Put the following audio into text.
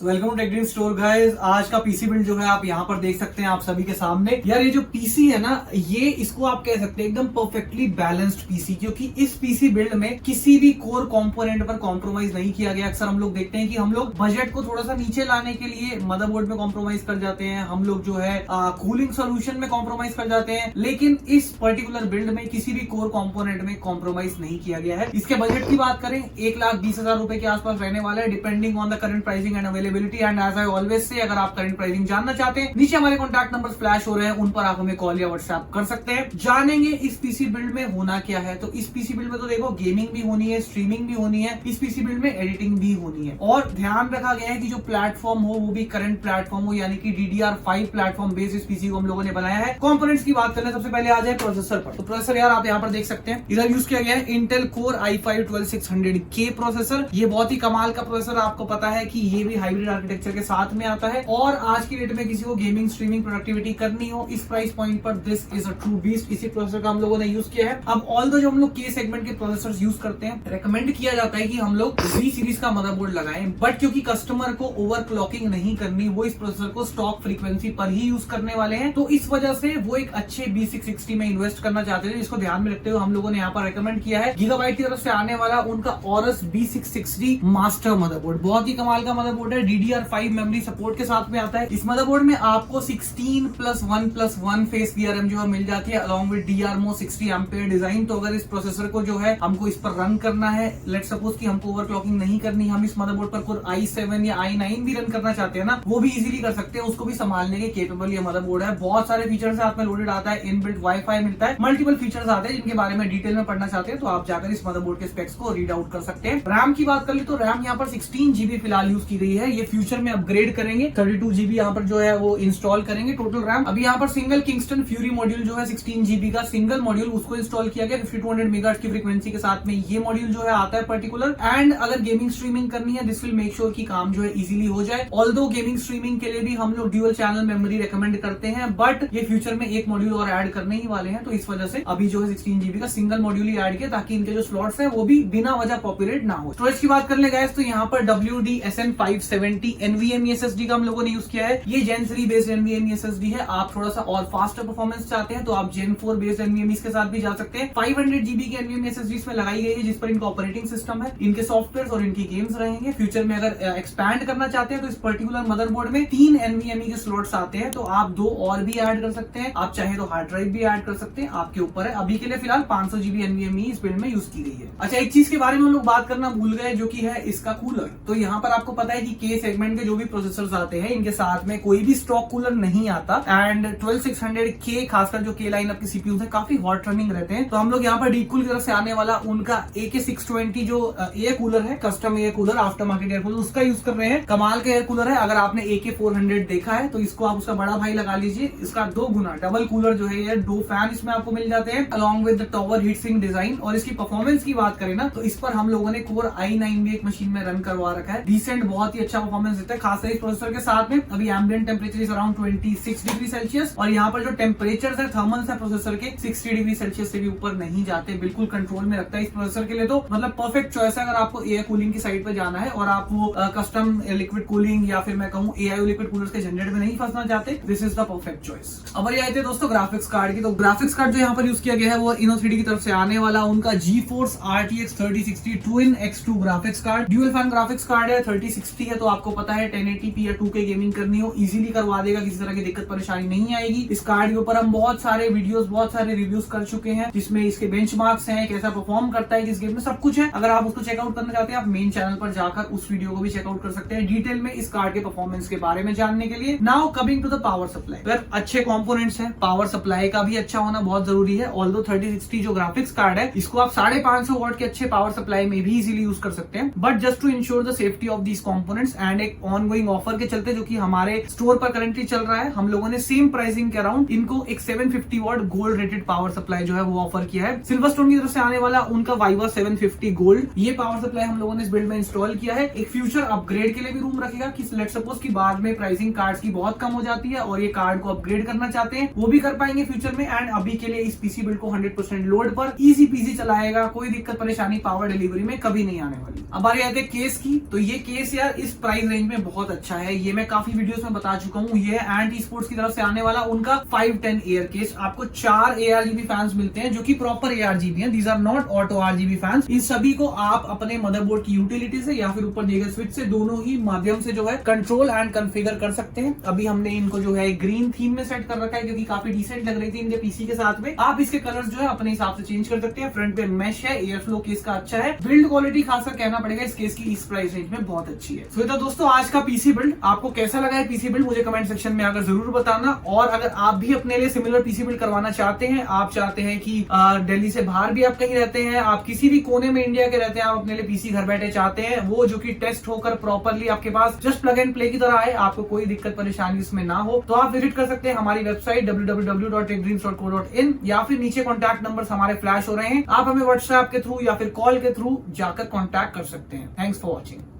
Welcome to tech store guys. आज का PC build जो है आप यहाँ पर देख सकते हैं आप सभी के सामने। यार ये जो पीसी है ना, ये इसको आप कह सकते हैं एकदम परफेक्टली बैलेंस्ड पीसी, क्योंकि इस पीसी बिल्ड में किसी भी कोर कंपोनेंट पर कॉम्प्रोमाइज नहीं किया गया। अक्सर हम लोग देखते हैं कि हम लोग बजट को थोड़ा सा नीचे लाने के लिए मदरबोर्ड में कॉम्प्रोमाइज कर जाते हैं, हम लोग जो है कूलिंग सोल्यूशन में कॉम्प्रोमाइज कर जाते हैं, लेकिन इस पर्टिकुलर बिल्ड में किसी भी कोर कंपोनेंट में कॉम्प्रोमाइज नहीं किया गया है। इसके बजट की बात करें 1,20,000 रुपए के आसपास रहने वाला है, depending on the current pricing and availability. And as I always say, अगर आप करंट प्राइसिंग जानना चाहते हैं, नीचे हमारे कॉन्टैक्ट नंबर फ्लैश हो रहे हैं, उन पर आप हमें कॉल या व्हाट्सएप कर सकते हैं। जानेंगे इस पीसी बिल्ड में होना क्या है। तो इस पीसी बिल्ड में तो देखो गेमिंग भी होनी है, स्ट्रीमिंग भी होनी है, इस पीसी बिल्ड में एडिटिंग भी होनी है, और ध्यान रखा गया है कि जो प्लेटफॉर्म हो वो भी करंट प्लेटफॉर्म हो, यानी कि DDR5 प्लेटफॉर्म बेस्ड इस पीसी को हम लोगों ने बनाया है। कंपोनेंट्स की बात करें, सबसे पहले आ जाए प्रोसेसर पर। तो प्रोसेसर यार आप यहाँ पर देख सकते हैं, इधर यूज किया गया है इंटेल कोर i5-12600K प्रोसेसर। ये बहुत ही कमाल का प्रोसेसर, आपको पता है कि ये भी हाइब्रिड आर्किटेक्चर के साथ में आता है, और आज की डेट में किसी को गेमिंग स्ट्रीमिंग प्रोडक्टिविटी करनी हो इस प्राइस पॉइंट पर, this is a true beast. इसी प्रोसेसर का हम लोगों ने यूज किया है। अब ऑल्दो जो हम लोग के सेगमेंट के प्रोसेसर यूज करते हैं, रेकमेंड किया जाता है कि हम लोग Z सीरीज का मदरबोर्ड लगाएं, बट क्योंकि कस्टमर को ओवरक्लॉकिंग नहीं करनी, वो इस प्रोसेसर को स्टॉक फ्रीक्वेंसी पर ही यूज करने वाले हैं, तो इस वजह से वो एक अच्छे B660 में इन्वेस्ट करना चाहते थे, जिसको ध्यान में रखते हुए हम लोगों ने यहाँ पर रेकमेंड किया है गीगाबाइट की तरफ से आने वाला उनका Aorus B660 मास्टर मदरबोर्ड। बहुत ही कमाल का मदरबोर्ड है, DDR5 मेमोरी सपोर्ट के साथ में आता है। इस मदरबोर्ड में आपको 16+1+1 फेस VRM जो है मिल जाती है, along with DRMO 60 ampere design. तो अगर इस प्रोसेसर को जो है हमको इस पर रन करना है, लेट्स सपोज कि हमको ओवरक्लॉकिंग नहीं करनी, हम इस मदरबोर्ड पर कोई i7 या i9 भी रन करना चाहते हैं ना, वो भी इजीली कर सकते हैं, उसको भी संभालने के केपेबल ये मदरबोर्ड है। बहुत सारे फीचर्स साथ में लोडेड आता है, इनबिल्ट वाईफाई मिलता है, मल्टीपल फीचर्स आते हैं जिनके बारे में डिटेल में पढ़ना चाहते हैं तो आप जाकर इस मदरबोर्ड के स्पेक्स को रीड आउट कर सकते हैं। रैम की बात कर ले तो रैम यहाँ पर 16GB फिलहाल यूज की गई है, ये फ्यूचर में अपग्रेड करेंगे, 32GB यहाँ पर जो है वो इंस्टॉल करेंगे टोटल रैम। अभी यहाँ पर सिंगल किंगस्टन फ्यूरी मॉड्यूल जो है 16GB का सिंगल मॉड्यूल, उसको इंस्टॉल किया गया 5200 मेगाहर्ट्ज की फ्रीक्वेंसी के साथ में ये मॉड्यूल जो है आता है पर्टिकुलर। एंड अगर गेमिंग स्ट्रीमिंग करनी है, दिस विल मेक श्योर कि काम जो है इजीली हो जाए। ऑल्दो गेमिंग स्ट्रीमिंग के लिए भी हम लोग ड्यूअल चैनल मेमोरी रेकमेंड करते हैं, बट ये फ्यूचर में एक मॉड्यूल और ऐड करने ही वाले हैं, तो इस वजह से अभी जो है 16GB का सिंगल मॉड्यूल ही ऐड किया, ताकि इनके जो स्लॉट्स हैं वो भी बिना वजह पॉपुलेट ना हो। स्टोरेज की बात कर ले गाइस, तो यहाँ पर WD-SN570 NVMe SSD का हम लोगों ने यूज किया है। ये Gen 3 बेस्ड NVMe SSD है। आप थोड़ा सा और फास्टर परफॉर्मेंस चाहते हैं तो आप Gen 4 बेस्ड NVMe के साथ भी जा सकते हैं। 500GB की NVMe SSD इसमें लगाई गई है, जिस पर इनका ऑपरेटिंग सिस्टम है, इनके सॉफ्टवेयर और इनकी गेम्स रहेंगे। फ्यूचर में अगर एक्सपैंड करना चाहते हैं तो इस पर्टिकुलर मदरबोर्ड में 3 NVMe के स्लॉट्स आते हैं, तो आप 2 और भी ऐड कर सकते हैं, आप चाहे तो हार्ड ड्राइव भी ऐड कर सकते हैं, आपके ऊपर है। अभी के लिए फिलहाल 500GB NVMe इस बिल्ड में यूज की गई है। अच्छा, एक चीज के बारे में हम लोग बात करना भूल गए, जो कि है इसका कूलर। तो यहाँ पर आपको पता है कि के सेगमेंट के जो भी प्रोसेसर्स आते हैं, इनके साथ में कोई भी स्टॉक कूलर नहीं आता। एंड 12600K खासकर जो के लाइनअप के सीपीयूज है काफी हॉट रनिंग रहते हैं, तो हम लोग यहाँ पर डीकूल की तरफ से आने वाला उनका AK620 जो एयर कूलर है, custom air cooler, after market air cooler, उसका यूज कर रहे हैं। कमाल का एयर कूलर है। अगर आपने AK400 देखा है तो इसको आप उसका बड़ा भाई लगा लीजिए, इसका 2 गुना डबल कूलर जो है ये 2 फैन इसमें आपको मिल जाते हैं, along with the tower heat sink design. और इसकी परफॉर्मेंस की बात करें ना, तो इस पर हम लोगों ने कोर i9 भी एक मशीन में रन करवा रखा है। डिसेंट, बहुत ही अच्छा परफॉर्मेंस देता है, खासकर इस प्रोसेसर के साथ में। अभी ambient temperature is around 26 degree Celsius, और यहाँ पर जो टेम्परेचर है, थर्मल्स है प्रोसेसर के, 60 डिग्री सेल्सियस से भी ऊपर नहीं जाते, बिल्कुल कंट्रोल में रखता है इस प्रोसेसर के लिए। तो मतलब परफेक्ट चॉइस है अगर आपको एयर कूलिंग की साइड पे जाना है और आप वो कस्टम लिक्विड कूलिंग या फिर मैं कहूँ AIO लिक्विड कूलर्स के झंझट में नहीं फंसना चाहते, this is the perfect choice. अब ये आए थे दोस्तों ग्राफिक्स कार्ड की। तो ग्राफिक्स कार्ड जो यहाँ पर यूज किया गया है वो Inno3D की तरफ से आने वाला उनका GeForce RTX 3060 Twin X2 graphics card, dual fan graphics card है, 3060 है, तो आपको पता है 1080p या 2K गेमिंग करनी हो इजीली करवा देगा, किसी तरह की दिक्कत परेशानी नहीं आएगी। इस कार्ड के ऊपर हम बहुत सारे वीडियोस, बहुत सारे रिव्यूज कर चुके हैं, जिसमें इसके बेंचमार्क्स हैं, कैसा परफॉर्म करता है किस गेम में, सब कुछ है। अगर आप उसको चेकआउट करना चाहते हैं, आप मेन चैनल पर जाकर उस वीडियो को भी चेकआउट कर सकते हैं डिटेल में इस कार्ड के परफॉर्मेंस के बारे में जानने के लिए। Now coming to the power supply. अगर अच्छे कंपोनेंट्स हैं, पावर सप्लाई का भी अच्छा होना बहुत जरूरी है। ऑल्दो 3060 जो ग्राफिक्स कार्ड है, इसको आप 550 वॉट के अच्छे पावर सप्लाई में भी इजीली यूज कर सकते हैं, but just to ensure the safety of these components and एक ऑनगोइंग ऑफर के चलते, जो कि हमारे स्टोर पर करंटली चल रहा है, हम लोगों ने सेम प्राइसिंग के अराउंड इनको एक 750 what gold rated power supply जो है वो ऑफर किया है। सिल्वरस्टोन की तरफ से आने वाला उनका वाइवा 750 गोल्ड, ये पावर सप्लाई हम लोगों ने इस बिल्ड में इंस्टॉल किया है। एक फ्यूचर अपग्रेड के लिए भी रूम रखेगा कि लेट्स सपोज कि बाद में प्राइसिंग कार्ड्स की बहुत कम हो जाती है और ये कार्ड को अपग्रेड करना चाहते हैं, वो भी कर पाएंगे फ्यूचर में। एंड अभी के लिए इस पीसी बिल्ड को 100% लोड पर इजी पीसी चलाएगा, कोई दिक्कत परेशानी पावर डिलीवरी में कभी नहीं आने वाली। अब बारी आते हैं केस की। तो ये केस यार इस प्राइस प्राइस रेंज में बहुत अच्छा है। ये मैं काफी वीडियोस में बता चुका हूँ। ये एंटी स्पोर्ट्स की तरफ से आने वाला उनका 510 एयर केस। आपको 4 ARGB फैंस मिलते हैं जो कि प्रॉपर ARGB हैं। These are not auto RGB fans. इन सभी को आप अपने मदरबोर्ड की यूटिलिटी से या फिर ऊपर दिए गए स्विच से दोनों ही माध्यम से जो है कंट्रोल एंड कॉन्फ़िगर कर सकते हैं। अभी हमने इनको जो है ग्रीन थीम में सेट कर रखा है क्योंकि काफी डिसेंट लग रही थी इनके पीसी के साथ में। आप इसके कलर्स जो है अपने हिसाब से चेंज कर सकते हैं। फ्रंट पे मैश है, एयर फ्लो केस का अच्छा है। बिल्ड क्वालिटी खासकर कहना पड़ेगा इस केस की इस प्राइस रेंज में बहुत अच्छी है। तो दोस्तों आज का पीसी बिल्ड आपको कैसा लगा है पीसी बिल्ड मुझे कमेंट सेक्शन में आकर जरूर बताना। और अगर आप भी अपने लिए सिमिलर पीसी बिल्ड करवाना चाहते हैं, आप चाहते हैं कि दिल्ली से बाहर भी आप कहीं रहते हैं, आप किसी भी कोने में इंडिया के रहते हैं, आप अपने लिए पीसी घर बैठे चाहते हैं, वो जो कि टेस्ट होकर प्रॉपरली आपके पास जस्ट प्लग एंड प्ले की तरह आए, आपको कोई दिक्कत परेशानी इसमें ना हो, तो आप विजिट कर सकते हैं हमारी वेबसाइट www.techdreams.co.in या फिर नीचे कॉन्टैक्ट नंबर हमारे फ्लैश हो रहे हैं। आप हमें व्हाट्सएप के थ्रू या फिर कॉल के थ्रू जाकर कॉन्टैक्ट कर सकते हैं। Thanks for watching.